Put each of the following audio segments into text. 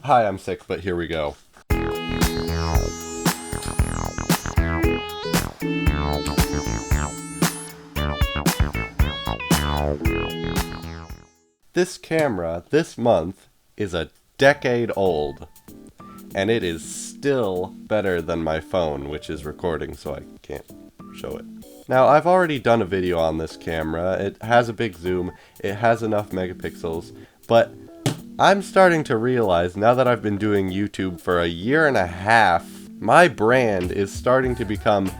Hi, I'm sick, but here we go. This camera, this month, is a decade old, and it is still better than my phone, which is recording, so I can't show it. Now, I've already done a video on this camera. It has a big zoom, it has enough megapixels, but I'm starting to realize, now that I've been doing YouTube for a year and a half, my brand is starting to become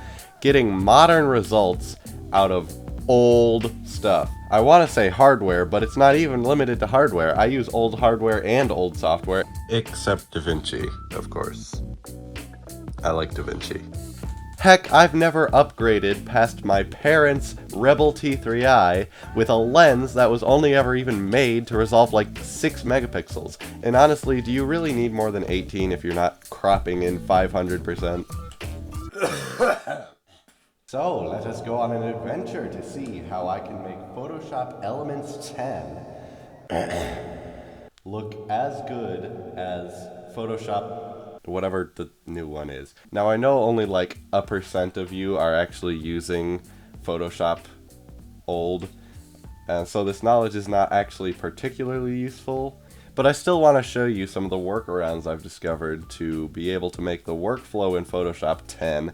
getting modern results out of old stuff. I want to say hardware, but it's not even limited to hardware. I use old hardware and old software, except DaVinci, of course. I like DaVinci. Heck, I've never upgraded past my parents' Rebel T3i with a lens that was only ever even made to resolve like 6 megapixels. And honestly, do you really need more than 18 if you're not cropping in 500%? So, let us go on an adventure to see how I can make Photoshop Elements 10 look as good as Photoshop whatever the new one is. Now, I know only like 1% of you are actually using Photoshop old, and so this knowledge is not actually particularly useful, but I still want to show you some of the workarounds I've discovered to be able to make the workflow in Photoshop 10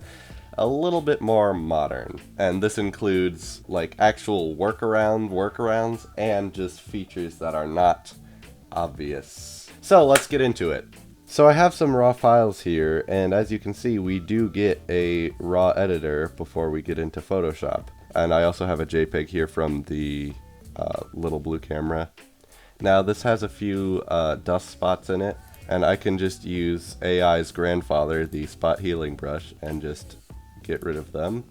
a little bit more modern. And this includes like actual workarounds and just features that are not obvious. So let's get into it. So I have some raw files here, and as you can see, we do get a raw editor before we get into Photoshop. And I also have a JPEG here from the little blue camera. Now this has a few dust spots in it, and I can just use AI's grandfather, the spot healing brush, and just get rid of them.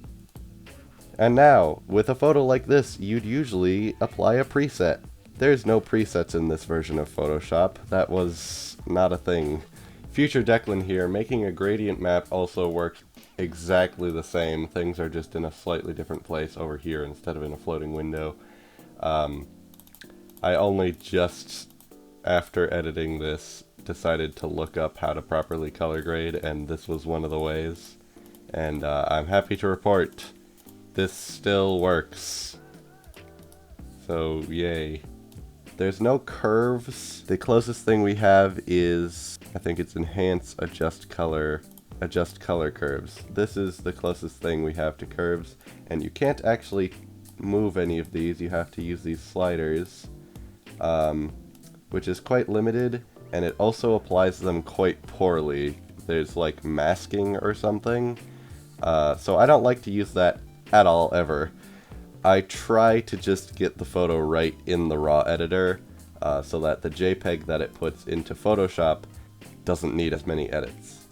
And now, with a photo like this, you'd usually apply a preset. There's no presets in this version of Photoshop. That was not a thing. Future Declan here, making a gradient map also works exactly the same. Things are just in a slightly different place over here instead of in a floating window. I only just, after editing this, decided to look up how to properly color grade, and this was one of the ways. And I'm happy to report this still works. So, yay. There's no curves. The closest thing we have is, I think it's enhance, adjust color curves. This is the closest thing we have to curves, and you can't actually move any of these. You have to use these sliders, which is quite limited, and it also applies them quite poorly. There's like masking or something. So I don't like to use that at all, ever. I try to just get the photo right in the raw editor, so that the JPEG that it puts into Photoshop doesn't need as many edits.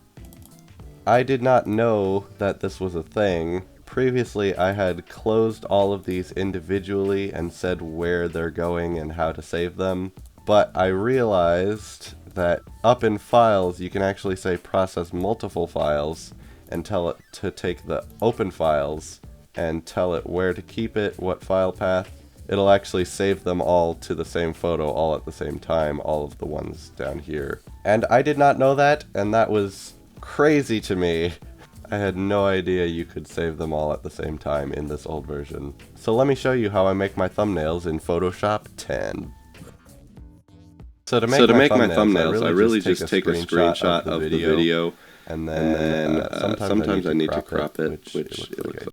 I did not know that this was a thing. Previously, I had closed all of these individually and said where they're going and how to save them, but I realized that up in Files, you can actually say process multiple files, and tell it to take the open files and tell it where to keep it, what file path. It'll actually save them all to the same photo all at the same time, all of the ones down here. And I did not know that, and that was crazy to me. I had no idea you could save them all at the same time in this old version. So let me show you how I make my thumbnails in Photoshop 10. So to make my thumbnails, I really just take a screenshot of the video, and then sometimes I need to crop it, which it looks